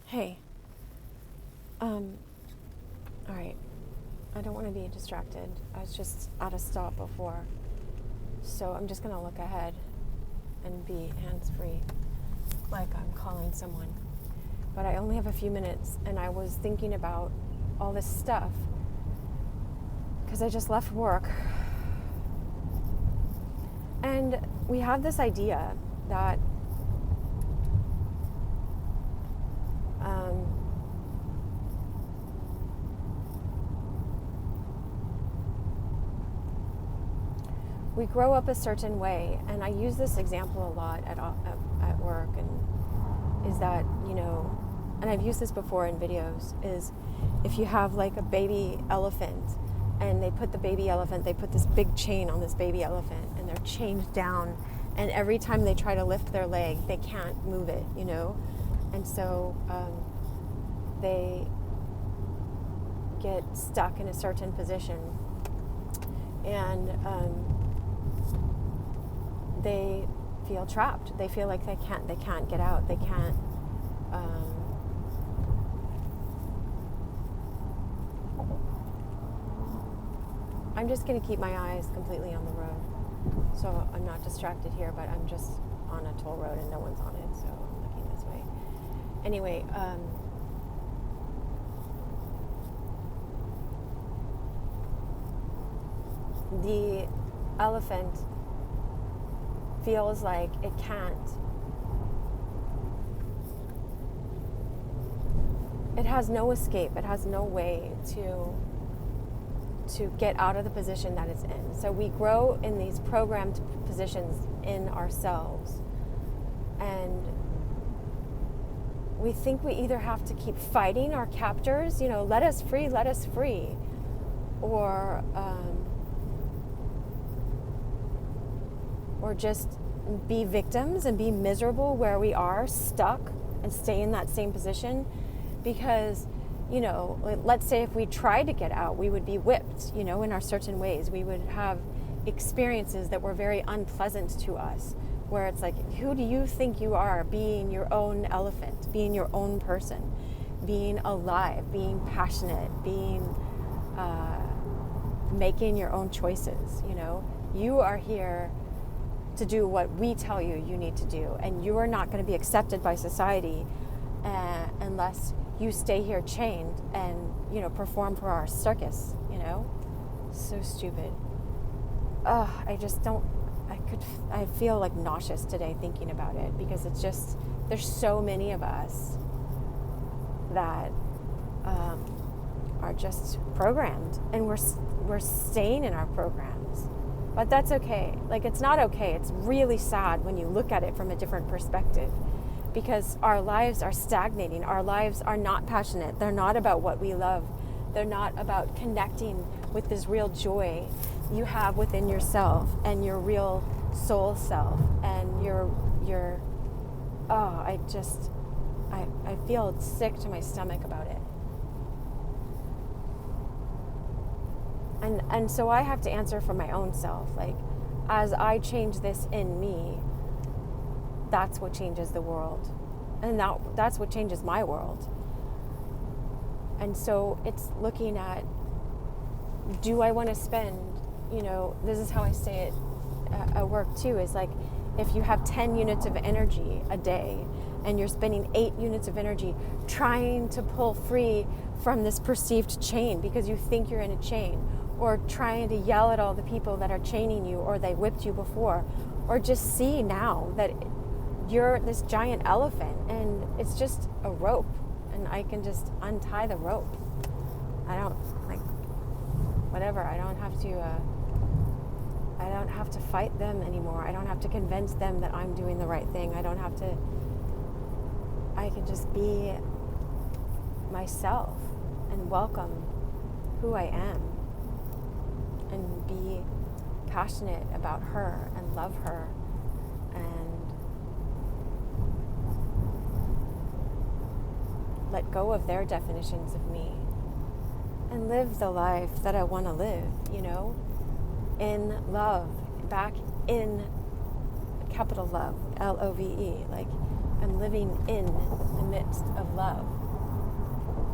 Hey, all right. I don't want to be distracted. I was just at a stop before. So I'm just going to look ahead and be hands-free, like I'm calling someone. But I only have a few minutes, and I was thinking about all this stuff because I just left work. And we have this idea that we grow up a certain way, and I use this example a lot at work, and is that, and I've used this before in videos, is if you have like a baby elephant and they put this big chain on this baby elephant and they're chained down, and every time they try to lift their leg, they can't move it, and so they get stuck in a certain position, and they feel trapped. They feel like they can't get out. They can't. I'm just going to keep my eyes completely on the road, so I'm not distracted here. But I'm just on a toll road and no one's on it, so I'm looking this way. Anyway, the elephant feels like it can't. It has no escape. It has no way to get out of the position that it's in. So we grow in these programmed positions in ourselves, and we think we either have to keep fighting our captors, let us free, or just be victims and be miserable where we are stuck and stay in that same position. Because, let's say if we tried to get out, we would be whipped, in our certain ways. We would have experiences that were very unpleasant to us, where it's like, who do you think you are, being your own elephant, being your own person, being alive, being passionate, being making your own choices. You are here to do what we tell you need to do, and you are not going to be accepted by society unless you stay here chained and perform for our circus. So stupid. I feel like nauseous today thinking about it, because it's just, there's so many of us that are just programmed, and we're staying in our programs. But that's okay. Like, it's not okay. It's really sad when you look at it from a different perspective, because our lives are stagnating. Our lives are not passionate. They're not about what we love. They're not about connecting with this real joy you have within yourself and your real soul self and I feel sick to my stomach about it. And so I have to answer for my own self. Like, as I change this in me, that's what changes the world. And that's what changes my world. And so it's looking at, do I want to spend, this is how I say it at work too, is like, if you have 10 units of energy a day and you're spending 8 units of energy trying to pull free from this perceived chain because you think you're in a chain, or trying to yell at all the people that are chaining you or they whipped you before, or just see now that you're this giant elephant and it's just a rope and I can just untie the rope. I don't have to fight them anymore. I don't have to convince them that I'm doing the right thing. I can just be myself and welcome who I am and be passionate about her and love her and let go of their definitions of me and live the life that I want to live, in love, back in capital love, Love, like I'm living in the midst of love.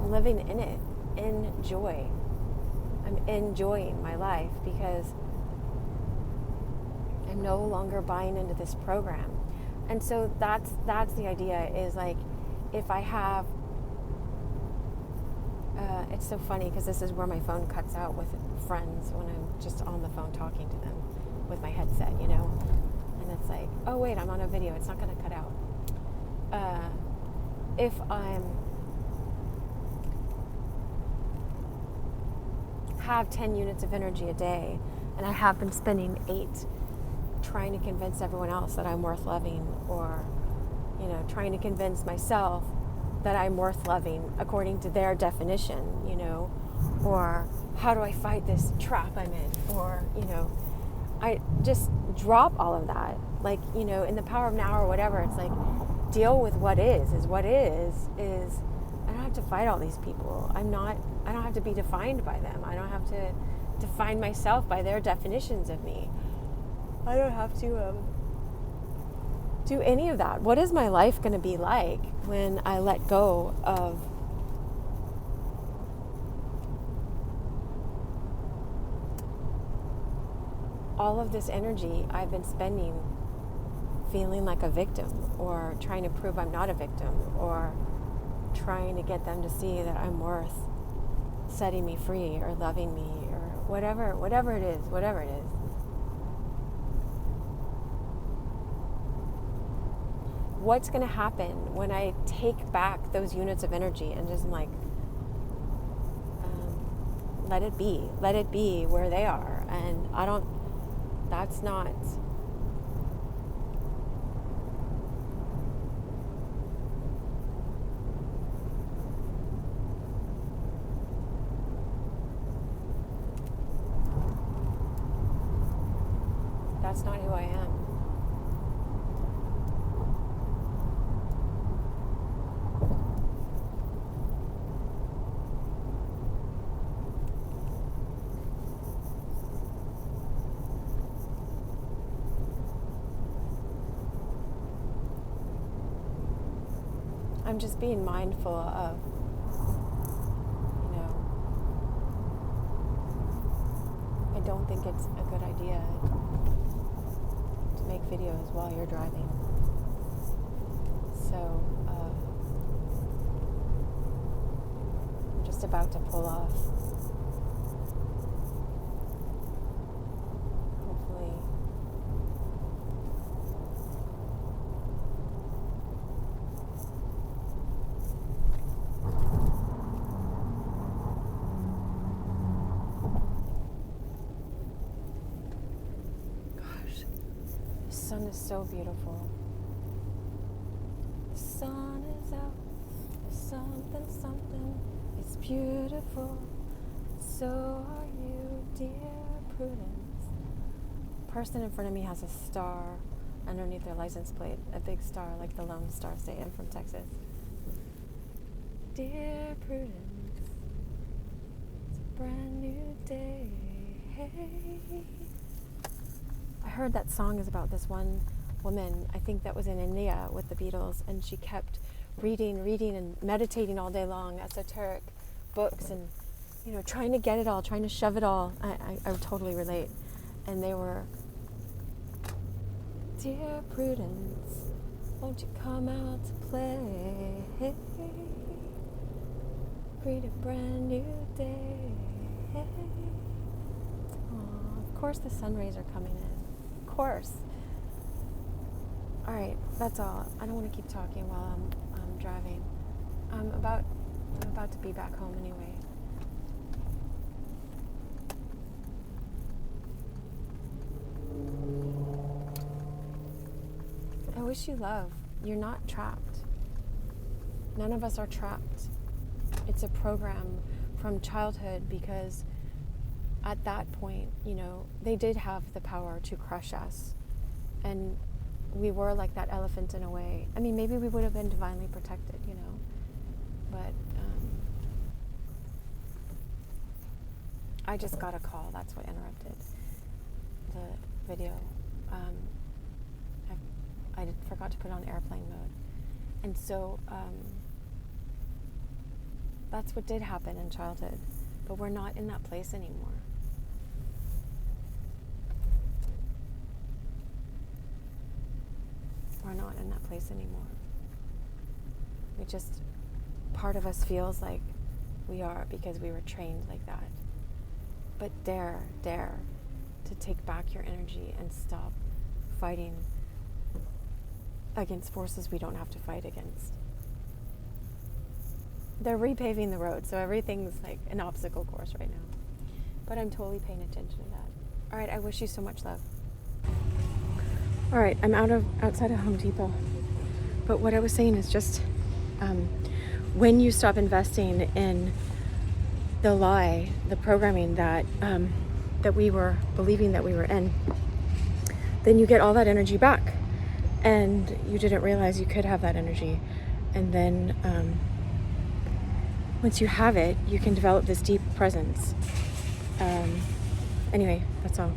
I'm living in it, in joy. I'm enjoying my life because I'm no longer buying into this program. And so that's the idea, is like, if I have, it's so funny because this is where my phone cuts out with friends when I'm just on the phone talking to them with my headset, you know? And it's like, oh wait, I'm on a video, it's not gonna cut out. If have 10 units of energy a day, and I have been spending 8 trying to convince everyone else that I'm worth loving, or, you know, trying to convince myself that I'm worth loving according to their definition, you know, or how do I fight this trap I'm in, or, you know, I just drop all of that. Like, you know, in the power of now or whatever, it's like, deal with what is what is I don't have to fight all these people. I don't have to be defined by them. I don't have to define myself by their definitions of me. I don't have to do any of that. What is my life going to be like when I let go of all of this energy I've been spending feeling like a victim, or trying to prove I'm not a victim, or trying to get them to see that I'm worth setting me free or loving me, or whatever it is. What's going to happen when I take back those units of energy and just like let it be where they are? And that's not who I am. I'm just being mindful of, you know, I don't think it's a good idea to make videos while you're driving. So, I'm just about to pull off. Hopefully. The sun is so beautiful. The sun is out. There's something. It's beautiful. So are you, dear Prudence. The person in front of me has a star underneath their license plate. A big star, like the Lone Star State. I'm from Texas. Dear Prudence, it's a brand new day. Hey. I heard that song is about this one woman, I think that was in India with the Beatles, and she kept reading and meditating all day long, esoteric books, and, you know, trying to get it all, trying to shove it all. I totally relate. And they were, dear Prudence, won't you come out to play? Greet a brand new day. Aww, of course the sun rays are coming in. Of course. All right, that's all. I don't want to keep talking while I'm driving. I'm about to be back home anyway. I wish you love. You're not trapped. None of us are trapped. It's a program from childhood, because at that point, you know, they did have the power to crush us. And we were like that elephant in a way. I mean, maybe we would have been divinely protected, you know. But I just got a call. That's what interrupted the video. I forgot to put it on airplane mode. And so that's what did happen in childhood, but we're not in that place anymore. We're not in that place anymore. We just, part of us feels like we are because we were trained like that. But dare to take back your energy and stop fighting against forces we don't have to fight against. They're repaving the road, so everything's like an obstacle course right now. But I'm totally paying attention to that. All right, I wish you so much love. All right, I'm outside of Home Depot. But what I was saying is just when you stop investing in the lie, the programming that we were believing that we were in, then you get all that energy back. And you didn't realize you could have that energy. And then once you have it, you can develop this deep presence. Anyway, that's all.